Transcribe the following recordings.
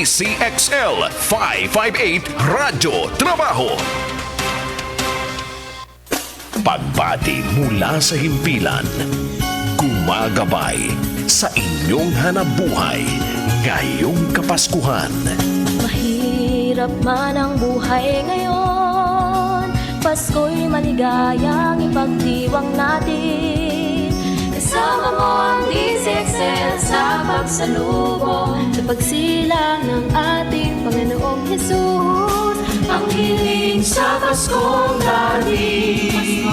DCXL 558 Radyo Trabaho. Pagbati mula sa himpilan, gumagabay sa inyong hanapbuhay ngayong Kapaskuhan. Mahirap man ang buhay ngayon, Pasko'y maligayang ipagdiwang natin. Kasama mo ang DCXL sa pagsalubong, sa pagsilang ng ating Panginoong Jesus. Ang hiling sa Paskong dating,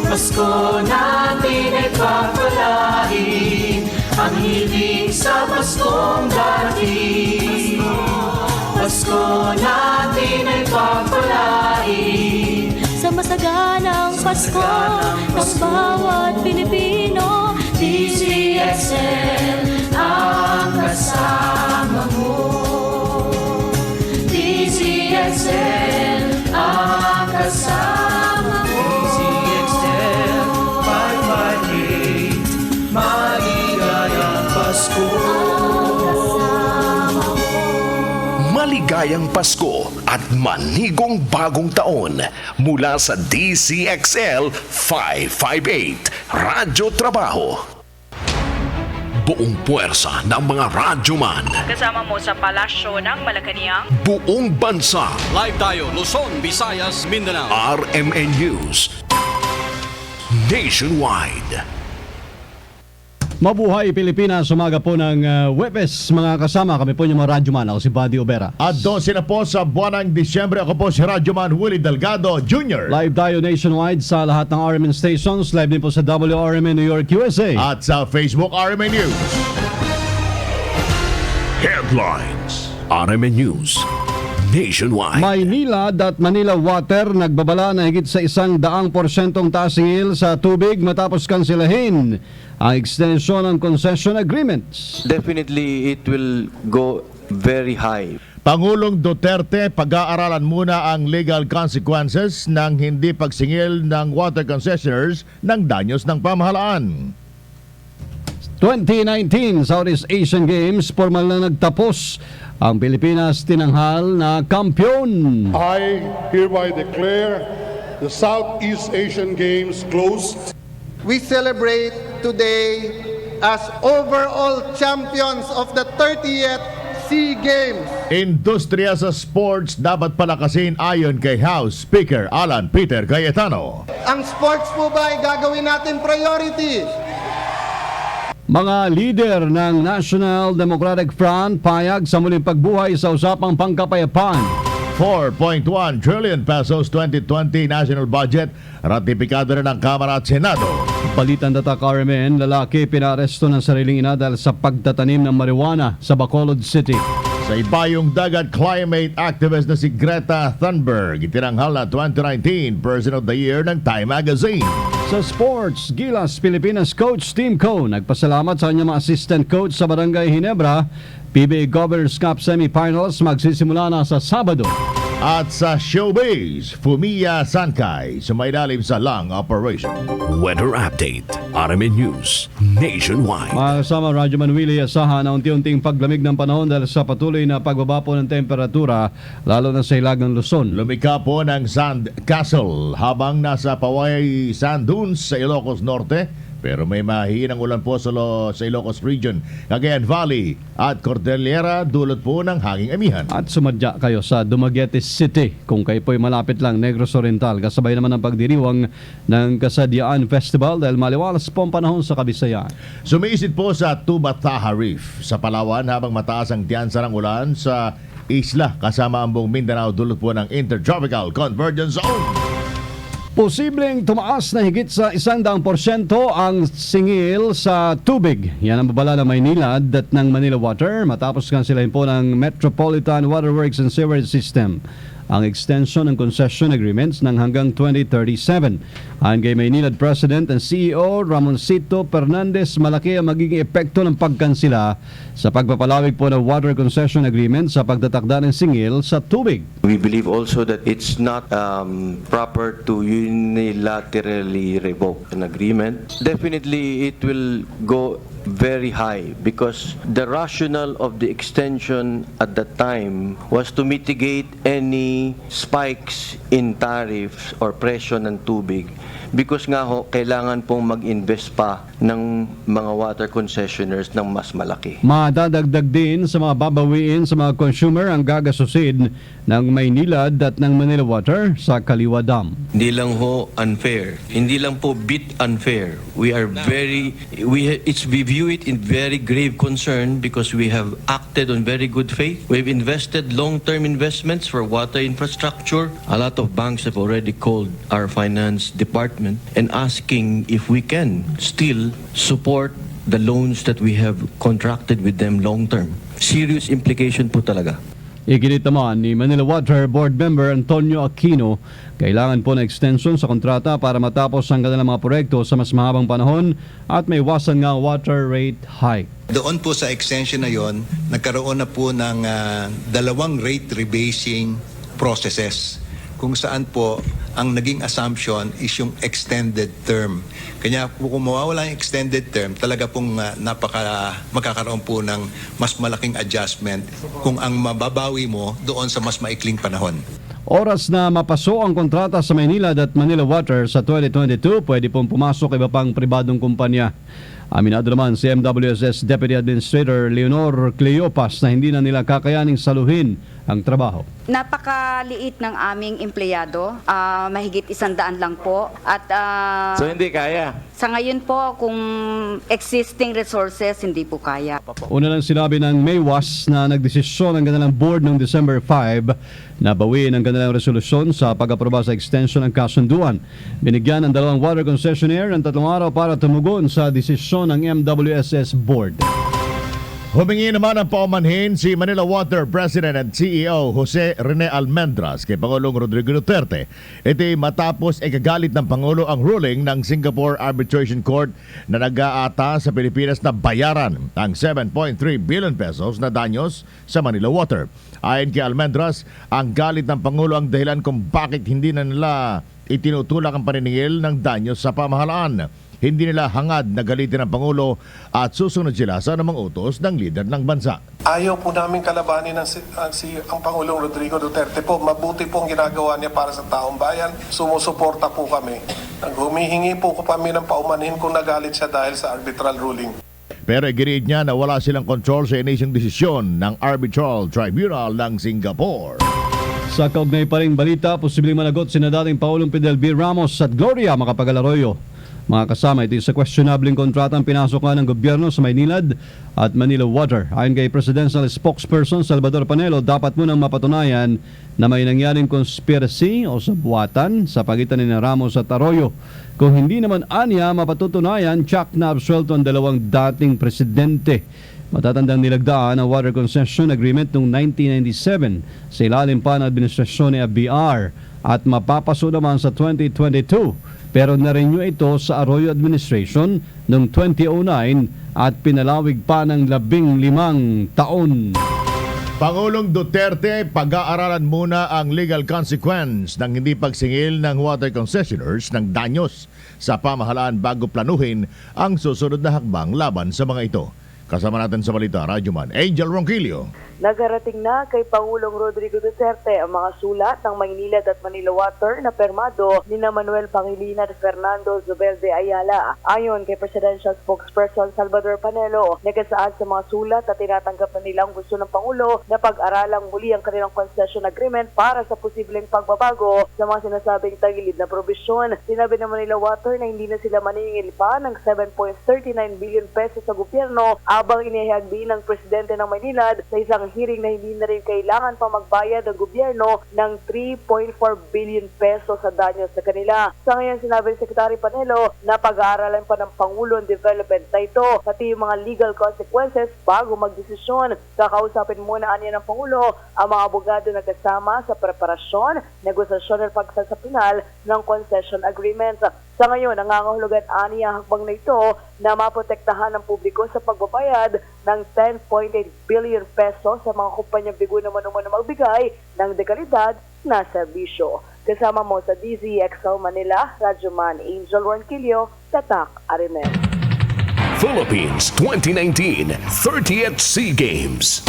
Pasko natin ay pagpalain. Ang hiling sa Paskong dating, Pasko natin ay pagpalain. Sa masaganang Pasko ng bawat Pilipino, DCXL ang kasama mo. DCXL ang kasama mo. DCXL 558, maligayang Pasko. Maligayang Pasko at manigong bagong taon mula sa DCXL 558 Radyo Trabaho. Buong puwersa ng mga radyoman. Kasama mo sa palasyo ng Malacanang. Buong bansa. Live tayo, Luzon, Visayas, Mindanao. RMN News Nationwide. Mabuhay Pilipinas, umaga po ng Webes. Mga kasama, kami po yung mga radyoman. Ako si Buddy Oberas. At 12 na po sa buwan ng Disyembre, ako po si Radyoman Willie Delgado Jr. Live tayo nationwide sa lahat ng Rmn stations. Live din po sa WRMN New York, USA. At sa Facebook Rmn News. Headlines. RMN News Nationwide. Maynila at Manila Water nagbabala na higit sa 100% tasingil sa tubig matapos kansilahin ang extension ng concession agreements. Definitely, it will go very high. Pangulong Duterte, pag-aaralan muna ang legal consequences ng hindi pagsingil ng water concessioners ng danyos ng pamahalaan. 2019 Southeast Asian Games, formal na nagtapos. Ang Pilipinas tinanghal na kampiyon. I hereby declare the Southeast Asian Games closed. We celebrate today as overall champions of the 30th SEA Games. Industriya sa sports dapat palakasin ayon kay House Speaker Alan Peter Cayetano. Ang sports po ba ay gagawin natin priority? Mga leader ng National Democratic Front payag sa muling pagbuhay sa usapang pangkapayapaan. 4.1 trillion pesos 2020 national budget, ratipikado na ng Kamara at Senado. Balitan datak RMN, lalaki pinaresto ng sariling ina dahil sa pagtatanim ng marijuana sa Bacolod City. Sa ibayong dagat, climate activist na si Greta Thunberg, itinanghal na 2019 Person of the Year ng Time Magazine. Sa sports, Gilas Pilipinas coach Team Co nagpasalamat sa kanyang mga assistant coach sa Barangay Ginebra. PBA Governors Cup semifinals magsisimula na sa Sabado. At sa showbiz, Fumiya Sankay sumailalim sa lung operation. Weather Update. RMN News Nationwide. Mga kasama, Radyoman Willie, asahan na unti-unting paglamig ng panahon dahil sa patuloy na pagbaba po ng temperatura, lalo na sa hilagang Luzon. Lumika po ng Sand Castle habang nasa Paway Sand Dunes sa Ilocos Norte. Pero may mahihinang ulan po sa Ilocos Region, Cagayan Valley at Cordillera, dulot po ng hanging amihan. At sumadya kayo sa Dumaguete City kung kayo po'y malapit lang, Negros Oriental. Kasabay naman ang pagdiriwang ng Kasadyaan Festival dahil maliwalas po ang panahon sa Kabisayaan. Sumisid po sa Tubataha Reef sa Palawan habang mataas ang tiyansa ng ulan sa isla kasama ang buong Mindanao, dulot po ng Intertropical Convergence Zone. Posibleng tumaas na higit sa 100% ang singil sa tubig. Yan ang babala ng Maynila at ng Manila Water matapos kansilahin po ng Metropolitan Waterworks and Sewerage System ang extension ng concession agreements ng hanggang 2037. Ayon kay Maynilad President and CEO Ramoncito Fernandez, malaki ang magiging epekto ng pagkansila sa pagpapalawig po ng water concession agreement sa pagtatakda ng singil sa tubig. We believe also that it's not proper to unilaterally revoke an agreement. Definitely, it will go very high because the rationale of the extension at that time was to mitigate any spikes in tariffs or presyo ng tubig because nga ho, kailangan pong mag-invest pa ng mga water concessioners ng mas malaki. Madadagdag din sa mga babawiin sa mga consumer ang gagasusin ng Maynilad at ng Manila Water sa Kaliwa Dam. Hindi lang ho unfair. Hindi lang po bit unfair. We view it in very grave concern because we have acted on very good faith. We've invested long-term investments for water infrastructure. A lot of banks have already called our finance department and asking if we can still support the loans that we have contracted with them long-term. Serious implication po talaga. Iginit naman ni Manila Water Board Member Antonio Aquino, kailangan po na extension sa kontrata para matapos ang kanilang mga proyekto sa mas mahabang panahon at may iwasan nga water rate hike. Doon po sa extension na yon, nagkaroon na po ng dalawang rate rebasing processes kung saan po ang naging assumption is yung extended term. Kanya kung mawawala yung extended term, talaga pong magkakaroon po ng mas malaking adjustment kung ang mababawi mo doon sa mas maikling panahon. Oras na mapaso ang kontrata sa Maynilad at Manila Water sa 2022, pwede pong pumasok iba pang pribadong kumpanya. Aminado naman si MWSS Deputy Administrator Leonor Cleopas na hindi na nila kakayaning saluhin ang trabaho. Napakaliit ng aming empleyado, mahigit 100 lang po. At So hindi kaya? Sa ngayon po, kung existing resources, hindi po kaya. Una lang sinabi ng Maywas na nagdesisyon ang kanilang board noong December 5 na bawiin ang kanilang resolusyon sa pag-aproba sa extension ng kasunduan. Binigyan ng dalawang water concessionaire ng 3 araw para tumugon sa desisyon ng MWSS board. Humingi naman ng paumanhin si Manila Water President and CEO Jose Rene Almendras kay Pangulong Rodrigo Duterte. Ito matapos ikagalit ng Pangulo ang ruling ng Singapore Arbitration Court na nag-aata sa Pilipinas na bayaran ang 7.3 billion pesos na danyos sa Manila Water. Ayon kay Almendras, ang galit ng Pangulo ang dahilan kung bakit hindi na nila itinutulak ang paniningil ng danyos sa pamahalaan. Hindi nila hangad na galitin ang Pangulo at susunod sila sa anumang utos ng lider ng bansa. Ayaw po namin kalabanin ang Pangulong Rodrigo Duterte po. Mabuti po ang ginagawa niya para sa taong bayan. Sumusuporta po kami. Humihingi po kami ng paumanhin kung nagalit siya dahil sa arbitral ruling. Pero iginiit niya na wala silang control sa inisyong desisyon ng Arbitral Tribunal ng Singapore. Sa kaugnay pa ring balita, posibleng managot sina dating Paulong Fidel B. Ramos at Gloria Macapagal-Arroyo. Mga kasama, ito sa questionabling kontratang pinasok ng gobyerno sa Maynilad at Manila Water. Ayon kay Presidential Spokesperson Salvador Panelo, dapat munang mapatunayan na may nangyaring conspiracy o sabuatan sa pagitan ni Ramos at Arroyo. Kung hindi naman anya mapatutunayan, tsak na absuelto ang dalawang dating presidente. Matatandang nilagdaan ang Water Concession Agreement noong 1997 sa ilalim pa ng administrasyon ni ABR at mapapaso naman sa 2022. Pero na-renew ito sa Arroyo Administration noong 2009 at pinalawig pa ng 15 taon. Pangulong Duterte, pag-aaralan muna ang legal consequence ng hindi pagsingil ng water concessioners ng danyos sa pamahalaan bago planuhin ang susunod na hakbang laban sa mga ito. Kasama natin sa balita, Radyoman Angel Ronquillo. Nagarating na kay Pangulong Rodrigo Duterte ang mga sulat ng Maynilad at Manila Water na permado ni Manuel Pangilinan at Fernando Zubelde Ayala. Ayon kay Presidential Spokesperson Salvador Panelo, nagasaad sa mga sulat at tinatanggap na nilang gusto ng Pangulo na pag-aralang muli ang kanilang concession agreement para sa posibleng pagbabago sa mga sinasabing tagilid na probisyon. Sinabi ng Manila Water na hindi na sila maningil pa ng 7.39 billion pesos sa gobyerno habang inihagdi ng Presidente ng Maynilad sa isang hearing na hindi na rin kailangan pa magbayad ang gobyerno ng 3.4 billion pesos sa danyos sa kanila. Sa ngayon, sinabi ni Secretary Panelo na pag-aaralan pa ng Pangulo ang development na ito, pati yung mga legal consequences bago magdesisyon. Kakausapin muna anya ng Pangulo ang mga abogado na kasama sa preparasyon, negosasyon at pagsasapinal ng concession agreement. Sa ngayon, nangangahulugan aniya ang hakbang na ito na maprotektahan ng publiko sa pagbabayad ng 10.8 billion pesos sa mga kumpanyang bigo na mano-mano magbigay ng dekalidad na serbisyo. Kasama mo sa DZXL Manila, Radyoman Angel Ronquillo, Tatak, Rmn. Philippines 2019 30th SEA Games.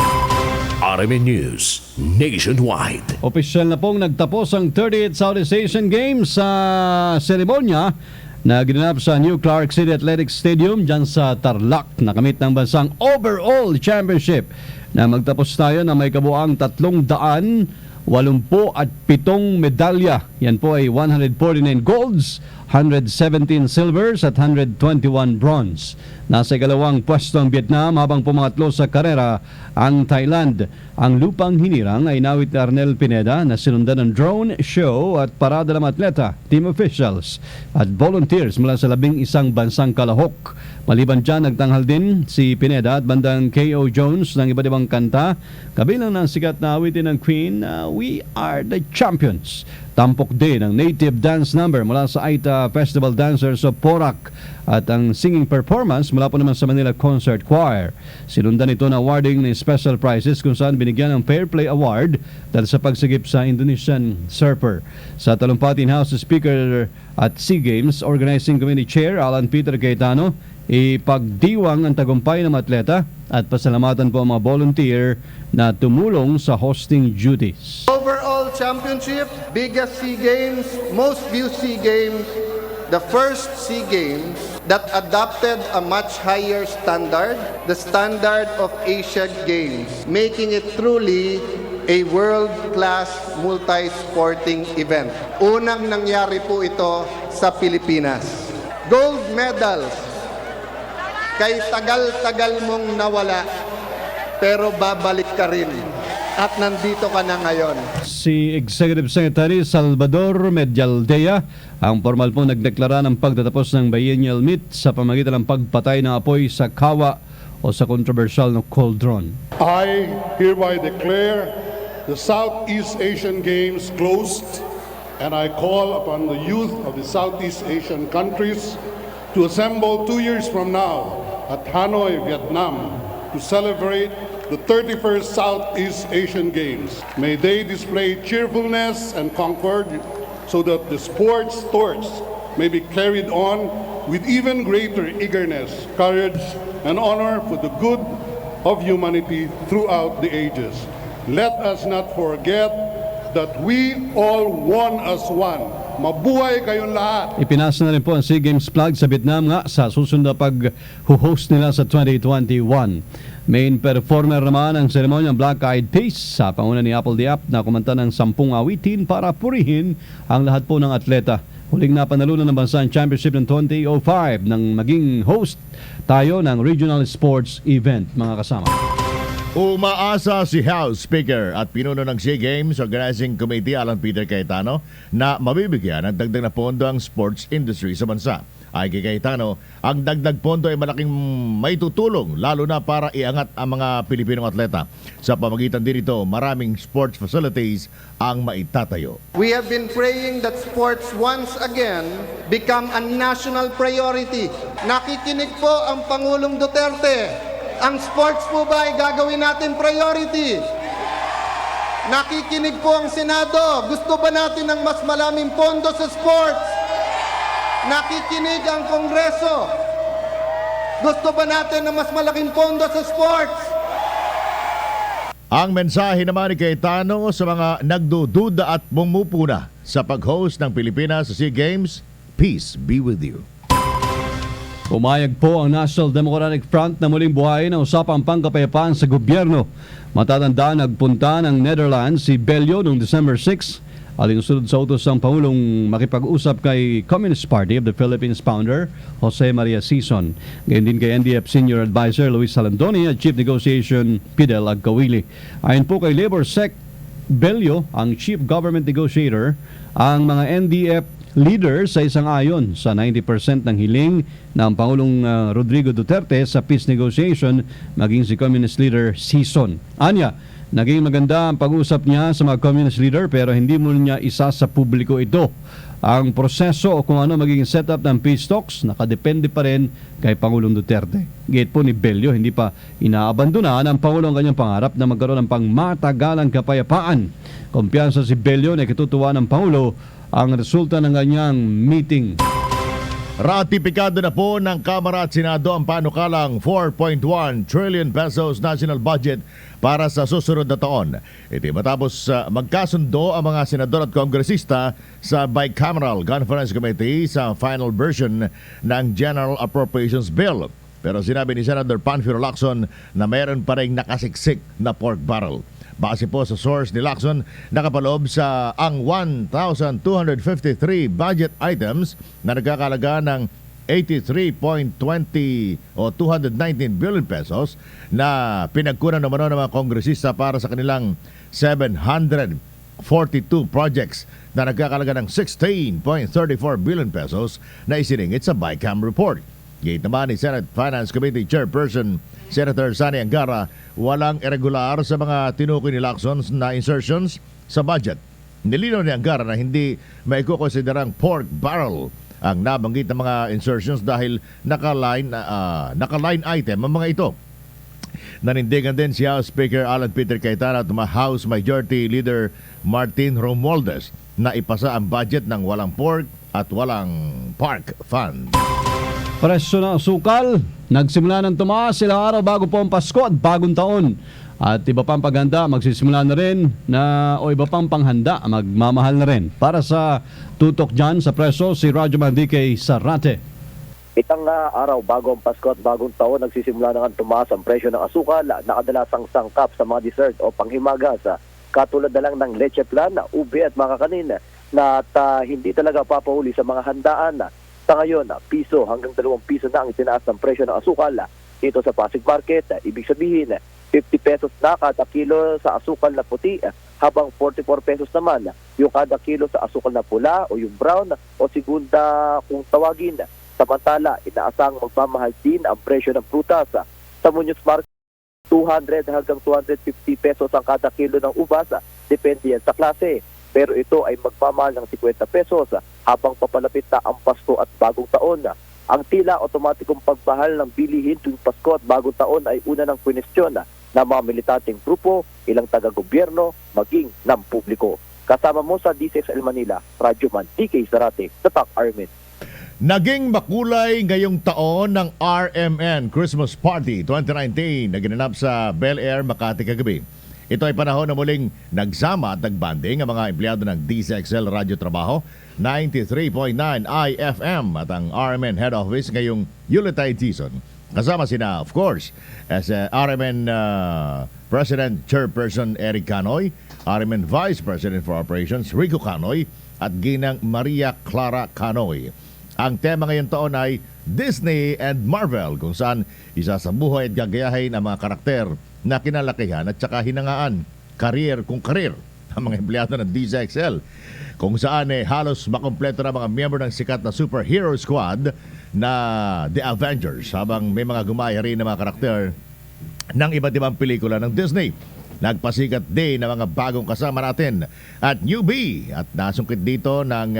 Rmn News Nationwide. Opisyal na pong nagtapos ang 30th Southeast Asian Games sa seremonya na ginanap sa New Clark City Athletic Stadium dyan sa Tarlac. Nakamit ng bansang overall championship na magtapos tayo na may kabuang 387 medalya. Yan po ay 149 golds, 117 silvers at 121 bronze. Nasa ikalawang pwesto ang Vietnam habang pumangatlo sa karera ang Thailand. Ang lupang hinirang ay nawit ni Arnel Pineda na sinundan ng drone show at parada ng atleta, team officials at volunteers mula sa 11 bansang kalahok. Maliban dyan, nagtanghal din si Pineda at bandang K.O. Jones ng iba't ibang kanta, kabilang ng sikat na awitin ng Queen, We Are the Champions. Tampok din ang native dance number mula sa Aita Festival Dancers of Porac at ang singing performance mula po naman sa Manila Concert Choir. Sinundan ito na awarding ng special prizes kung saan binigyan ng Fair Play Award dahil sa pagsigip sa Indonesian surfer. Sa talumpatin House Speaker at SEA Games Organizing Committee Chair Alan Peter Cayetano, ipagdiwang ang tagumpay ng atleta at pasalamatan po ang mga volunteer na tumulong sa hosting duties. Overall championship, biggest SEA Games, most viewed SEA Games, the first SEA Games that adopted a much higher standard, the standard of Asian Games, making it truly a world-class multi-sporting event. Unang nangyari po ito sa Pilipinas. Gold medals, kay tagal-tagal mong nawala, pero babalik ka rin. At nandito ka na ngayon. Si Executive Secretary Salvador Medialdea ang formal pong nagdeklara ng pagtatapos ng biennial meet sa pamagitan ng pagpatay ng apoy sa kawa o sa controversial na cauldron. I hereby declare the Southeast Asian Games closed, and I call upon the youth of the Southeast Asian countries to assemble 2 years from now at Hanoi, Vietnam, to celebrate the 31st Southeast Asian Games. May they display cheerfulness and concord so that the sports torch may be carried on with even greater eagerness, courage, and honor for the good of humanity throughout the ages. Let us not forget that we all one as one. Mabuhay kayong lahat. Ipinasa na rin po ang SEA Games flag sa Vietnam nga sa susunod na pag-host nila sa 2021. Main performer naman ang seremonyang Black Eyed Peas sa panguna ni Apple Diap na kumanta ng 10 awitin para purihin ang lahat po ng atleta. Huling napanalunan ng bansa ang championship ng 2005 nang maging host tayo ng regional sports event, mga kasama. Umaasa si House Speaker at pinuno ng SEA Games Organizing Committee Alan Peter Cayetano na mabibigyan ng dagdag na pondo ang sports industry sa bansa. Ay kay Cayetano, ang dagdag pondo ay malaking may tutulong lalo na para iangat ang mga Pilipinong atleta. Sa pamagitan din ito, maraming sports facilities ang maitatayo. We have been praying that sports once again become a national priority. Nakikinig po ang Pangulong Duterte. Ang sports po ba ay gagawin natin priority? Nakikinig po ang Senado. Gusto ba natin ng mas maraming pondo sa sports? Nakikinig ang Kongreso. Gusto ba natin ng mas malaking pondo sa sports? Ang mensahe naman ni Cayetano sa mga nagdududa at mumupuna sa pag-host ng Pilipinas sa SEA Games, peace be with you. Umayag po ang National Democratic Front na muling buhayin ang usapang pangkapayapaan sa gobyerno. Matatandaan, nagpunta ng Netherlands si Bello noong December 6, alinsunod sa utos ng Pangulong makipag-usap kay Communist Party of the Philippines founder Jose Maria Sison. Gayon din kay NDF Senior Advisor Luis Salandoni at Chief Negotiation Fidel Agkawili. Ayon po kay Labor Sec Bello, ang Chief Government Negotiator, ang mga NDF leader sa isang ayon sa 90% ng hiling ng Pangulong Rodrigo Duterte sa peace negotiation, maging si Communist leader Sison. Anya, naging maganda ang pag-usap niya sa mga Communist leader pero hindi mo niya isa sa publiko ito. Ang proseso o kung ano magiging setup ng peace talks nakadepende pa rin kay Pangulong Duterte. Gate po ni Bello, hindi pa inaabandona ng Pangulong kanyang pangarap na magkaroon ng pangmatagalang kapayapaan. Kumpiyansa si Bello na ikitutuwa ng Pangulo ang resulta ng kanyang meeting. Ratipikado na po ng Kamara at Senado ang panukalang 4.1 trillion pesos national budget para sa susunod na taon. Ito matapos magkasundo ang mga senador at kongresista sa Bicameral Conference Committee sa final version ng General Appropriations Bill. Pero sinabi ni Senator Panfilo Lacson na mayroon pa rin nakasiksik na pork barrel. Base po sa source ni Lacson, nakapaloob sa ang 1,253 budget items na nagkakalaga ng 83.20 o 219 billion pesos na pinagkunan naman ng mga kongresista para sa kanilang 742 projects na nagkakalaga ng 16.34 billion pesos na isiningit sa BICAM report. Gate naman ni Senate Finance Committee Chairperson Senator Sani Angara, walang irregular sa mga tinukoy ni Lacson na insertions sa budget. Nilinaw ni Angara na hindi may kukonsiderang pork barrel ang nabanggit ng mga insertions dahil naka-line item ang mga ito. Nanindigan din si House Speaker Alan Peter Cayetano at House Majority Leader Martin Romualdez na ipasa ang budget ng walang pork at walang park fund. Presyo ng asukal, nagsimula ng tumaas ilang araw bago po ang Pasko at bagong taon. At iba pang paghanda, magsisimula na rin o iba pang panghanda, magmamahal na rin. Para sa tutok dyan sa presyo, si Radyoman DK Sarate. Itang araw bago ang Pasko at bagong taon, nagsisimula na nga tumaas ang presyo ng asukal na kadalasang sangkap sa mga dessert o panghimagas. Katulad na lang ng leche plan, ube at mga kanin na hindi talaga papahuli sa mga handaan. Sa ngayon, piso hanggang 2 piso na ang itinaas ng presyo ng asukal dito sa Pasig Market. Ibig sabihin, 50 pesos na kada kilo sa asukal na puti, habang 44 pesos naman yung kada kilo sa asukal na pula o yung brown o segunda kung tawagin. Samantala, inaasang magmamahal din ang presyo ng prutas. Sa Muñoz Market, 200 hanggang 250 pesos ang kada kilo ng ubas, depende yan sa klase. Pero ito ay magmamahal ng 50 pesos habang papalapit na ang Pasko at bagong taon. Ang tila otomatikong pagmahal ng bilihin tuwing Pasko at bagong taon ay una ng kwestiyon ng mga militanteng grupo, ilang taga-gobyerno, maging ng publiko. Kasama mo sa DCXL Manila, Radyoman DK Sarate, Tatak Rmn. Naging makulay ngayong taon ng RMN Christmas Party 2019 na ginanap sa Bel Air, Makati kagabi. Ito ay panahon na muling nagsama at nagbanding ang mga empleyado ng DCXL Radio Trabaho, 93.9 IFM at ang RMN Head Office ngayong Yuletide season. Kasama sina, of course, as RMN President Chairperson Eric Canoy, RMN Vice President for Operations Rico Canoy at Ginang Maria Clara Canoy. Ang tema ngayong taon ay Disney and Marvel, kung saan isasabuhay at gagayahin ang mga karakter na kinalakihan at saka hinangaan karir ang mga empleyado ng DCXL, kung saan halos makompleto na mga miyembro ng sikat na superhero squad na The Avengers, habang may mga gumaya rin ng mga karakter ng iba't ibang pelikula ng Disney. Nagpasikat din ng mga bagong kasama natin at newbie at nasungkit dito ng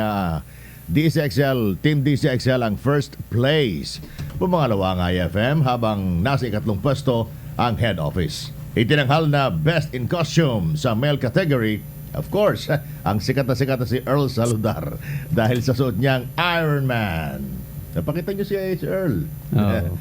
DCXL, Team DCXL ang first place. Pumangalawa ang IFM habang nasa ikatlong pwesto ang head office. Itinanghal na best in costume sa male category, of course, ang sikat na si Earl Saludar dahil sa suot niyang Iron Man. Napakita niyo si Earl. Oh.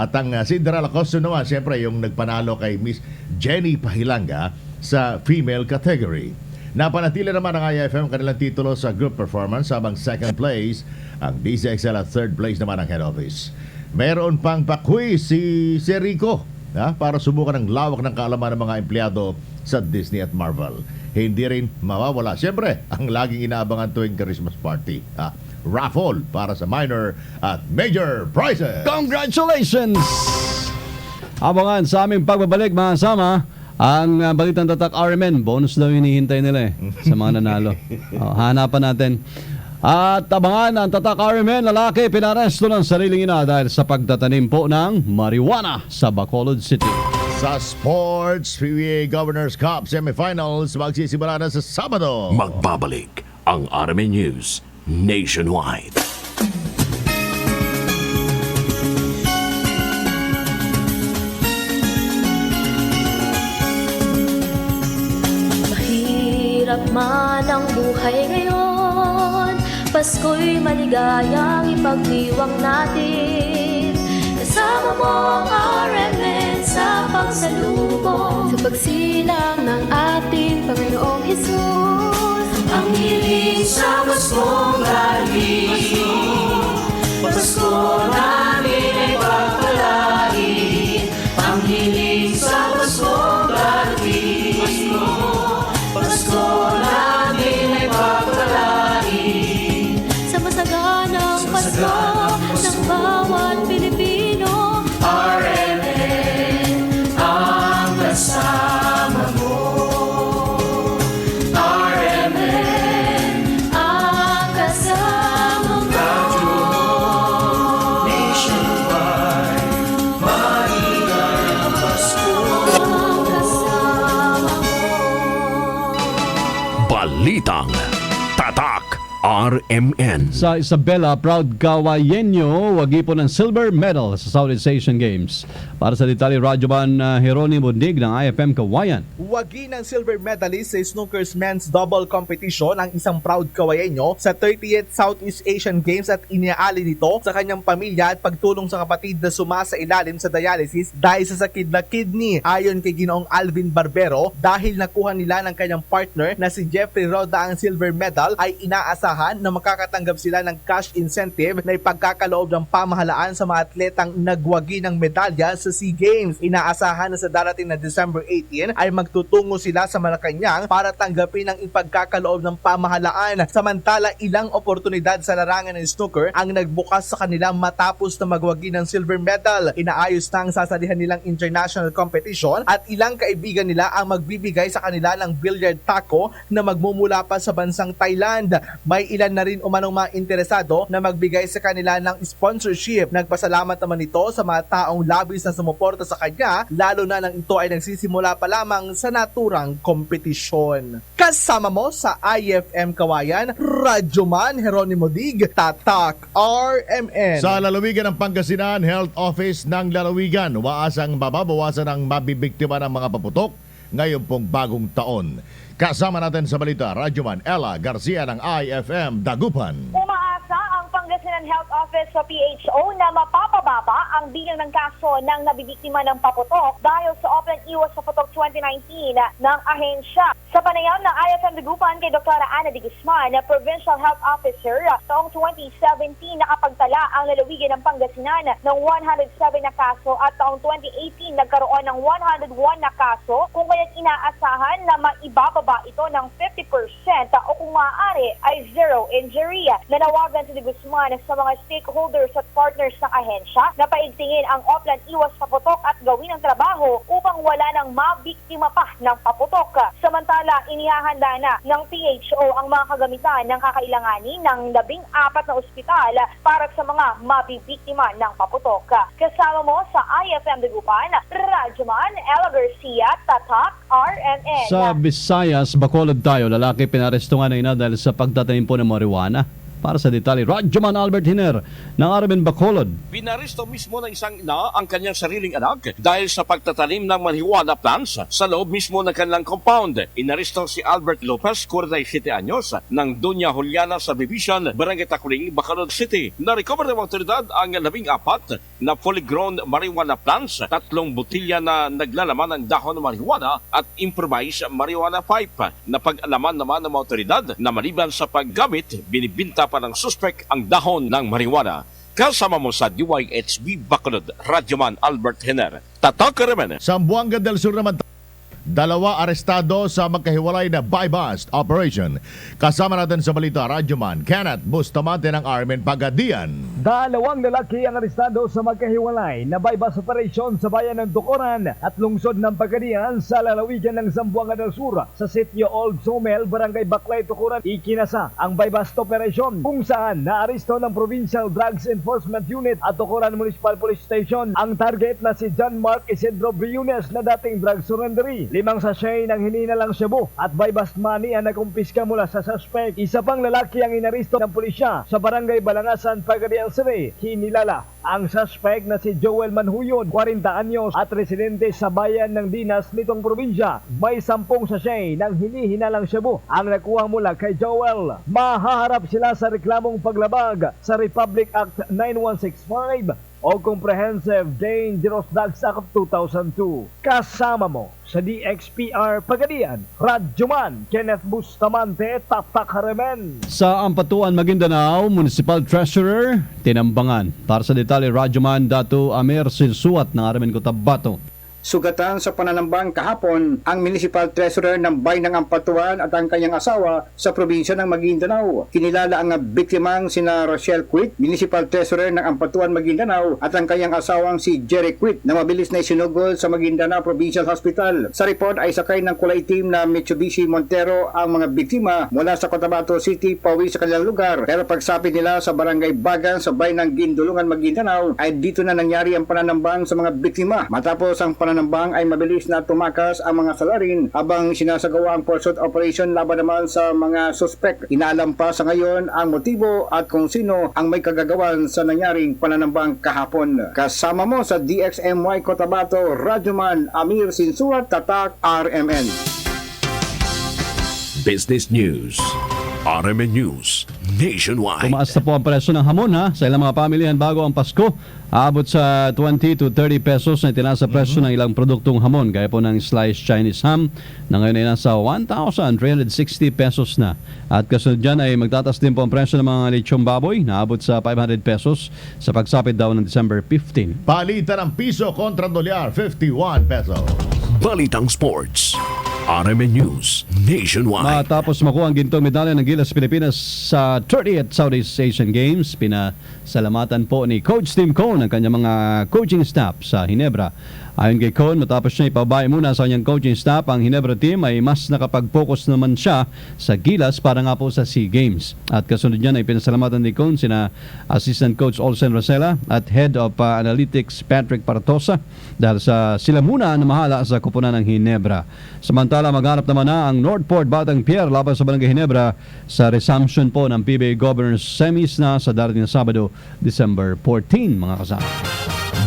At ang Cinderella costume naman, siyempre yung nagpanalo kay Miss Jenny Pahilanga sa female category. Napanatili naman ang IFM kanilang titulo sa group performance habang second place ang DCXL at third place naman ang head office. Meron pang pa-quiz si Rico para subukan ng lawak ng kaalaman ng mga empleyado sa Disney at Marvel. Hindi rin mawawala, siyempre, ang laging inaabangan tuwing Christmas party. Raffle para sa minor at major prizes. Congratulations! Abangan sa aming pagbabalik, mga sama, ang Balitang Tatak RMN. Bonus daw hinihintay nila sa mga nanalo. Hanapan natin. At abangan ang Tatak RMN, lalaki pinaresto ng sariling ina dahil sa pagtatanim po ng marijuana sa Bacolod City. Sa Sports, PBA Governors Cup Semifinals magsisimula na sa Sabado. Magbabalik ang RMN News Nationwide. Mahirap man ang buhay ngayon, Pasko'y maligayang ipagdiwang natin. Kasama mo ang RMN sa pagsalubong, sa pagsilang ng ating Panginoong Hesus. Ang hiling sa Paskong galing, Pasko namin ay pagpalain. Ang hiling sa Paskong galing, Pasko namin ay pagpalain. Sa masaganang Pasko ng bawat Pilipino, RMN ang kasama mo. RMN ang kasama mo. Nationwide, maligayang Pasko. Ang kasama mo. Balitang Tatak RMN. Sa Isabela, proud kawayenyo, wagi po ng silver medal sa Southeast Asian Games. Para sa detalye, Radyoman Jeronimo Dig ng IFM Kawayan. Wagi ng silver medalist sa snooker's men's double competition ang isang proud kawayenyo sa 30th Southeast Asian Games at iniaali nito sa kanyang pamilya at pagtulong sa kapatid na sumasa ilalim sa dialysis dahil sa sakit na kidney. Ayon kay Ginoong Alvin Barbero, dahil nakuha nila ng kanyang partner na si Jeffrey Roda ang silver medal, ay inaasahan na makakatanggap sila ng cash incentive na ipagkakaloob ng pamahalaan sa mga atletang nagwagi ng medalya sa SEA Games. Inaasahan na sa darating na December 18 ay magtutungo sila sa Malacanang para tanggapin ang ipagkakaloob ng pamahalaan. Samantala, ilang oportunidad sa larangan ng snooker ang nagbukas sa kanila matapos na magwagi ng silver medal. Inaayos na ang sasalihan nilang international competition at ilang kaibigan nila ang magbibigay sa kanila ng billiard taco na magmumula pa sa bansang Thailand. May ilan na rin umanong mga interesado na magbigay sa kanila ng sponsorship. Nagpasalamat naman ito sa mga taong labis na sumuporta sa kanya, lalo na nang ito ay nagsisimula pa lamang sa naturang kompetisyon. Kasama mo sa IFM Kawayan, Radyoman Jeronimo Dig, Tatak RMN. Sa lalawigan ng Pangasinan, Health Office ng lalawigan, waasang mababawasan ang mabibiktima ng mga paputok ngayon pong bagong taon. Kasama natin sa balita, Radyoman Ella Garcia ng IFM Dagupan. Umaasa ang Pangasinan Health Office sa PHO na mapapababa ang bilang ng kaso ng nabibiktima ng paputok dahil sa Open Iwas sa Putok 2019 ng ahensya. Sa panayam ng IFM Dagupan kay Dr. Ana de Guzman, na Provincial Health Officer, taong 2017 nakapagtala ang lalawigan ng Pangasinan ng 107 na kaso at taong 2018 nagkaroon ng 101 na kaso, kung kaya't inaasahan na maibababa ito ng 50% o kung maaari ay zero injury. Nanawagan si de Guzman sa mga stakeholders at partners ng ahensya na paigtingin ang Oplan Iwas sa Putok at gawin ang trabaho upang wala nang mabiktima pa ng paputok. Samantala, inihahanda na ng PHO ang mga kagamitan ng kakailanganin ng 14 na ospital para sa mga mabibiktima ng paputok. Kasama mo sa IFM Dagupan, Radyoman Ella Garcia, Tatak RMN. Sa Visayas, Bacolod tayo, lalaki pinarestuhan na ina dahil sa pagtatanim po ng marijuana. Para sa detalye, Radyoman Albert Hiner ng RMN Bacolod. Binaresto mismo ng isang ina ang kanyang sariling anak dahil sa pagtatanim ng marijuana plants sa loob mismo ng kanilang compound. Inaresto si Albert Lopez, 47 anyos, ng Doña Juliana Subdivision, Barangay Taculing, Bacolod City. Na-recover ng otoridad ang 14 na fully grown marijuana plants, 3 botilya na naglalaman ng dahon ng marijuana at improvised marijuana pipe. Napag-alaman naman ng otoridad na maliban sa paggamit, binibinta pa ng suspect ang dahon ng marijuana. Kasama mo sa DYHB Bacolod, Radyoman Albert Hiner. Tatak RMN. Sa Buanga del Sur naman, 2 arestado sa magkahiwalay na buy-bust operation. Kasama natin sa balita, Radyoman Kenneth Bustamante ng RMN Pagadian. 2 lalaki ang arestado sa magkahiwalay na buy-bust operation sa bayan ng Dukoran at lungsod ng Pagadian sa lalawigan ng Zamboanga del Sur. Sa sitio Old Somel, Barangay Baclay, Tukuran, ikinasa ang buy-bust operation kung saan naaresto ng Provincial Drugs Enforcement Unit at Tukuran Municipal Police Station ang target na si John Mark Isidro Briones na dating drug surrendery. 5 sachet ng hininalang shabu at bypass money ang nakumpiska mula sa suspect. Isa pang lalaki ang inaristo ng pulisya sa barangay Balangasan, Pagadian City. Hinilala ang suspect na si Joel Manhuyon, 40 anyos at residente sa bayan ng Dinas nitong probinsya. May 10 sachet ng hinihinalang shabu ang nakuha mula kay Joel. Mahaharap sila sa reklamong paglabag sa Republic Act 9165 o Comprehensive Dangerous Drugs Act of 2002. Kasama mo sa DXPR Pagadian, Radyoman Kenneth Bustamante, Tatak Rmn. Sa Ampatuan, Maguindanao, Municipal Treasurer, tinambangan. Para sa detalye, Radyoman Datu Amir Silsuat ng Rmn Cotabato. Sugatan sa pananambang kahapon ang Municipal Treasurer ng Bayan ng Ampatuan at ang kanyang asawa sa probinsya ng Maguindanao. Kinilala ang biktimang sina Rochelle Quit, Municipal Treasurer ng Ampatuan, Maguindanao, at ang kanyang asawang si Jerry Quit na mabilis na isinugol sa Maguindanao Provincial Hospital. Sa report ay sakay ng kulay itim na Mitsubishi Montero ang mga biktima mula sa Cotabato City pauwi sa kanilang lugar. Pero pagsapit nila sa Barangay Bagan sa Bayan ng Gindulungan, Maguindanao ay dito na nangyari ang pananambang sa mga biktima. Matapos ang pananambang ay mabilis na tumakas ang mga salarin habang sinasagawa ang pursuit operation laban naman sa mga suspect. Inaalam pa sa ngayon ang motibo at kung sino ang may kagagawan sa nangyaring pananambang kahapon. Kasama mo sa DXMY Cotabato, Radyoman Amir Sinsuat, Tatak RMN. Business News. RMN News Nationwide. Tumaas na po ang presyo ng hamon sa ilang mga pamilihan bago ang Pasko. Aabot sa 20 to 30 pesos na itinaas sa presyo ng ilang produktong hamon. Gaya po ng sliced Chinese ham na ngayon ay nasa 1,360 pesos na. At kasunod dyan ay magtataas din po ang presyo ng mga lechong baboy na aabot sa 500 pesos sa pagsapit daw ng December 15. Palitan ng piso kontra dolyar, 51 pesos. Balitang Sports. RMN News Nationwide. Matapos makuha ang gintong medalya ng Gilas Pilipinas sa 30th Southeast Asian Games, pinasalamatan po ni Coach Tim Cone ang kanyang mga coaching staff sa Ginebra. Ayon kay Cone, matapos niya ipabay muna sa kanyang coaching staff, ang Ginebra team ay mas nakapag-focus naman siya sa Gilas para nga po sa SEA Games. At kasunod niyan ay pinasalamatan ni Cone sina Assistant Coach Olsen Rosella at Head of Analytics Patrick Partosa dahil sa sila muna na mahala sa kupunan ng Ginebra. Samantala, maghanap naman na ang Northport Batang Pier laban sa Barangay Ginebra sa resumption po ng PBA Governors Semis na sa darating na Sabado, December 14, mga kasama.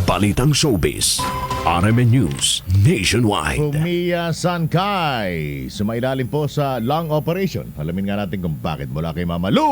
Balitang Showbiz. RMN News Nationwide. Fumiya Sankay, sumailalim po sa lung operation. Alamin nga natin kung bakit mula kay Mama Lu.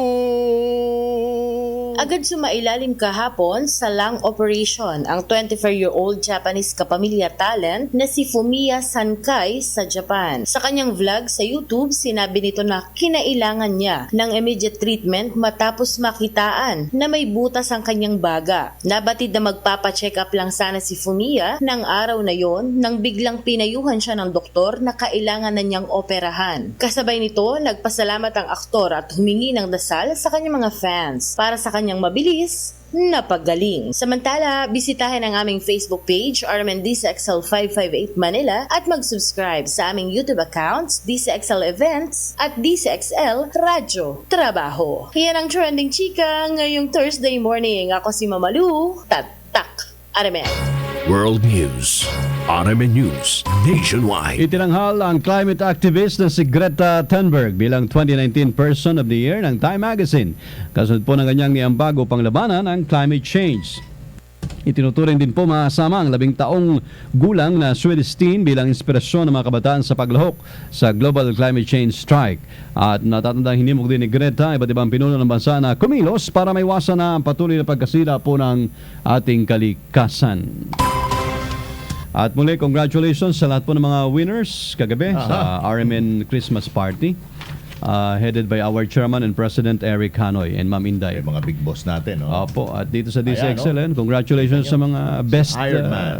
Agad sumailalim kahapon sa lung operation ang 24-year-old Japanese kapamilya talent na si Fumiya Sankay sa Japan. Sa kanyang vlog sa YouTube, sinabi nito na kinailangan niya ng immediate treatment matapos makitaan na may butas ang kanyang baga. Nabatid na magpapacheck up lang sana si Fumiya ng araw na yon nang biglang pinayuhan siya ng doktor na kailangan na niyang operahan. Kasabay nito, nagpasalamat ang aktor at humingi ng dasal sa kanyang mga fans para sa kanyang mabilis na paggaling. Samantala, bisitahin ang aming Facebook page, RMN DCXL 558 Manila, at mag-subscribe sa aming YouTube accounts, DCXL Events at DCXL Radyo Trabaho. Yan ang trending chika ngayong Thursday morning. Ako si Mamalu, Tatak RMN. World News. RMN News Nationwide. Itinanghal ang climate activist na si Greta Thunberg bilang 2019 Person of the Year ng Time Magazine. Kasunod po ng kanyang niambag upang labanan ang climate change. Itinuturing din po masama ang 10 taong gulang na Swedish teen bilang inspirasyon ng mga kabataan sa paglahok sa global climate change strike. At natatandang hinimok din ni Greta iba't ibang pinuno ng bansa na kumilos para maiwasan na ang patuloy na pagkasira po ng ating kalikasan. At muli, congratulations sa lahat po ng mga winners kagabi sa RMN Christmas Party. Headed by our Chairman and President Eric Hanoy and Ma'am Inday. Yung mga big boss natin. Opo, at dito sa DCXL, congratulations sa mga best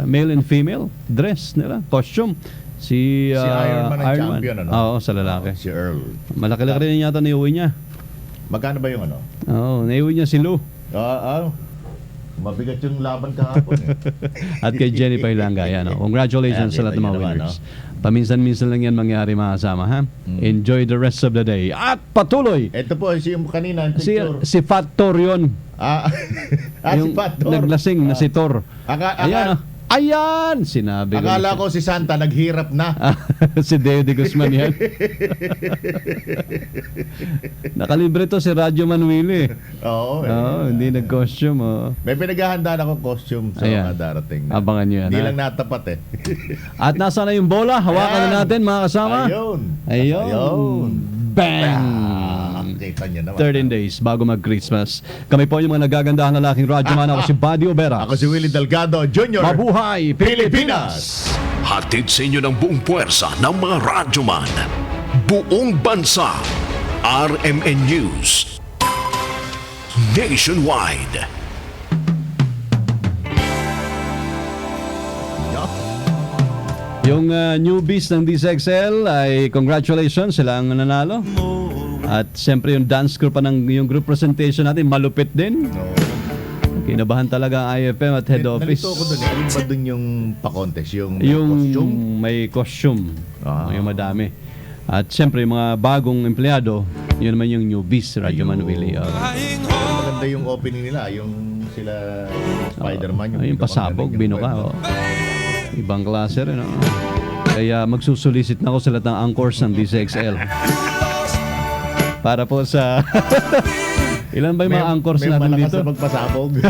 male and female dress nila, costume. Si Iron Man ang champion, Oo, sa lalaki. Si Earl. Malaki-laki rin yata naiuwi niya. Magkano ba yung ano? Oo, naiuwi niya si Lou. Mabigat yung laban kahapon At kay Jenny Pailanga, yan. Congratulations sa lahat ng mga winners. Paminsan-minsan lang yan mangyari, mga kasama, ha? Enjoy the rest of the day. At patuloy! Ito po, yung kanina, si Fat Tor yun. Si Fat Tor. Naglasing na si Tor. Ayan, Ayan! Sinabi ko. Akala ko si Santa naghirap na. Si Deo de Guzman yan. Nakalibre to si Rmn Willie. Oo. Hindi nag-costume. May pinaghahanda na akong costume sa mga darating. Abangan nyo yan. Hindi lang natapat eh. At nasa na yung bola? Hawakan na natin mga kasama. Ayun. Bang! Kita niyo naman. 13 days bago mag-Christmas. Kami po yung mga nagagandahan na laking radyoman. Ako si Buddy Oberas. Ako si Willie Delgado Jr. Mabuhay Pilipinas! Hatid sa inyo ng buong puwersa ng mga radyoman. Buong bansa. RMN News Nationwide. Yung newbies ng DZXL ay congratulations, sila ang nanalo. At siyempre yung dance group pa ng yung group presentation natin, malupit din. Kinabahan talaga ang IFM at head office. Nalito ko doon. Alin ba doon yung pa-contest? Yung costume? May costume. Yung madami. At siyempre yung mga bagong empleyado, yun naman yung newbies, Rmn Willie. Maganda yung opening nila. Yung sila Spider-Man. Yung pasabog, binuka. Ibang klase rin. Kaya magsusulisit na ako sa lahat ng anchors ng DZXL. Para po sa... Ilan ba yung mga anchors natin dito? May malakas na magpasabog.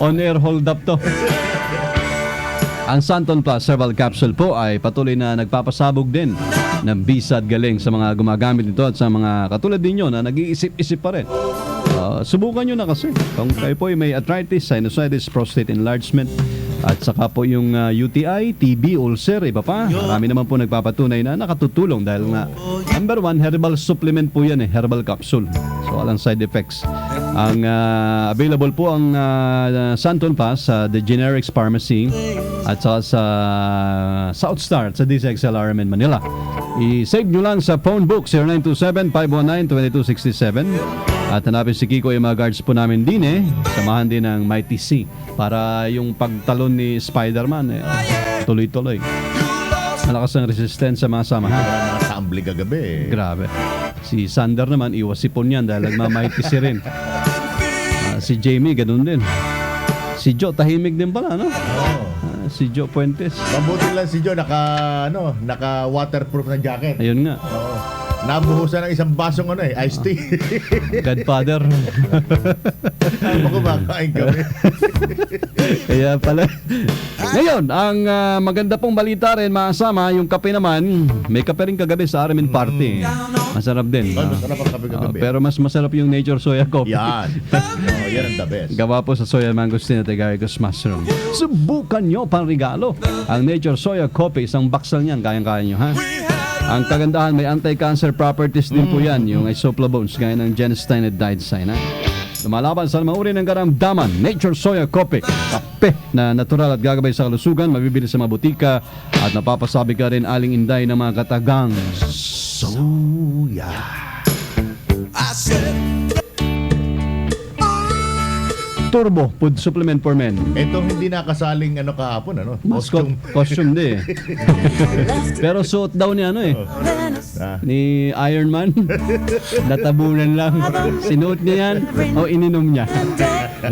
On-air hold up to. Ang Santon Plus Herbal Capsule po ay patuloy na nagpapasabog din ng bisa at galing sa mga gumagamit nito at sa mga katulad ninyo na nag-iisip-isip pa rin. Subukan nyo na kasi. Kung kayo po ay may arthritis, sinusitis, prostate enlargement, at saka po yung UTI, TB, ulcer, iba pa. Marami naman po nagpapatunay na nakatutulong dahil nga number 1, herbal supplement po yan herbal capsule. So walang side effects. Ang available po ang Santon Pass sa The Generics Pharmacy at saka sa South Star sa DZXL RMN Manila. I-save nyo lang sa phone book 0927-519-2267 at hanapin si Kiko yung mga guards po namin din samahan din ng Mighty C para yung pagtalon ni Spider-Man tuloy-tuloy. Malakas ang resistensya mga samahan. Nakasambli kagabi. Grabe. Si Sander naman, iwasipon yan dahil nagmamighty si rin. Si Jamie, ganun din. Si Joe, tahimik din pala, no? Si Joe Puentes. Mabuti lang si Joe, naka waterproof na jacket. Ayun nga. Nabuhusan ng isang basong iced tea. Godfather. Ano kumakain kami? Kaya pala. Ngayon, ang maganda pong balita rin, masama, yung kape naman, may kape rin kagabi sa RMN Party. Masarap din. Masarap ang kape kagabi. Pero mas masarap yung Nature Soya Coffee. Yan. Yan ang the best. Gawa po sa soya mangosteen at agaricus mushroom. Subukan nyo pang regalo. Ang Nature Soya Coffee, isang box lang yan, kayang-kaya nyo, ha? Ang kagandahan, may anti-cancer properties din po yan, yung isoflavones, gaya ng genistein at diethyl, ha? Lumalaban sa mga uri ng karamdaman, Nature Soya Coffee, kape na natural at gagabay sa kalusugan, mabibili sa mga butika at napapasabi ka rin aling inday ng mga katagang soya. Turbo Food Supplement for Men. Ito hindi nakasaling kahapon, Costume din. Pero suot daw ni ni Iron Man. Natabunan lang. Sinuot niya yan o ininom niya.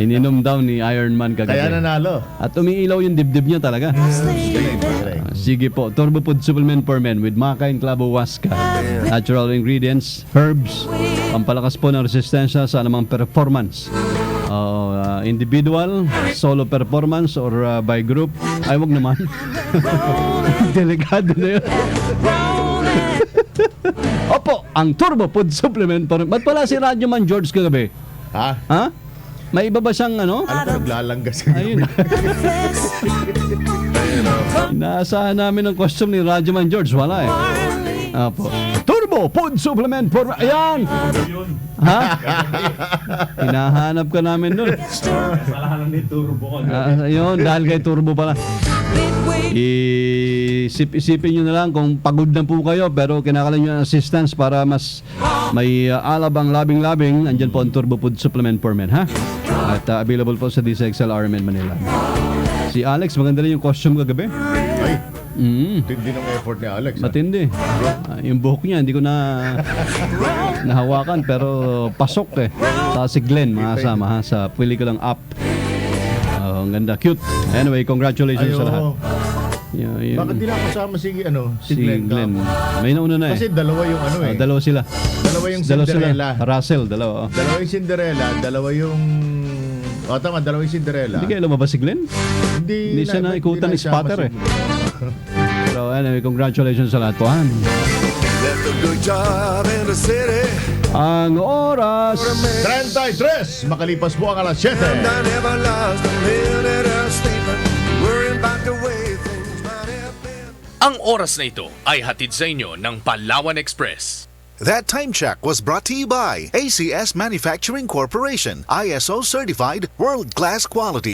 Ininom daw ni Iron Man kagabi. Kaya nanalo. At umiilaw yung dibdib niya talaga. Sige po, Turbo Food Supplement for Men with maca and clavo huasca. Natural ingredients, herbs, pampalakas po ng resistensya sa anumang performance. Individual, solo performance, or by group. Ay, wag naman. Delikado na yun. Opo, ang Turbo Food Supplement. Ba't pala si Radyoman George kagabi? Ha? May iba ba siyang Alam ko naglalanggas. Ayun. Inaasahan namin ang costume ni Radyoman George. Wala Opo. Turbo Food Supplement for... Ayan! Ha? Hinahanap ka namin doon. Salahan ni Turbo. Ayun, dahil kay Turbo pala. Isipin nyo na lang kung pagod na po kayo pero kinakalan nyo ng assistance para mas may alab ang labing-labing. Andyan po ang Turbo Food Supplement for Men, ha? At available po sa DZXL RMN Manila. Si Alex, maganda rin yung costume kagabi. Ay, tindi ng effort ni Alex. Matindi. Yung buhok niya, hindi ko nahawakan pero pasok Tapos si Glenn, makasama sa pelikulang Up. Oh, ang ganda. Cute. Anyway, congratulations sa lahat. Yeah. Bakit di na kasama si Glenn? May nauna na eh. Kasi dalawa yung dalawa sila. Dalawa yung Cinderella. Russell, dalawa. Dalawa yung Cinderella, dalawa yung... tama, dalawa yung Cinderella. Hindi kayo lumabas si Glenn? Hindi siya naikutan ni Spotter eh. So anyway, congratulations sa lahat po. Left a good job in the city. Ang oras 33, makalipas po ang alas 7. And I never lost a minute of sleeping, worrying about the way things might have been. Ang oras na ito ay hatid sa inyo ng Palawan Express. That time check was brought to you by ACS Manufacturing Corporation, ISO certified, world-class quality.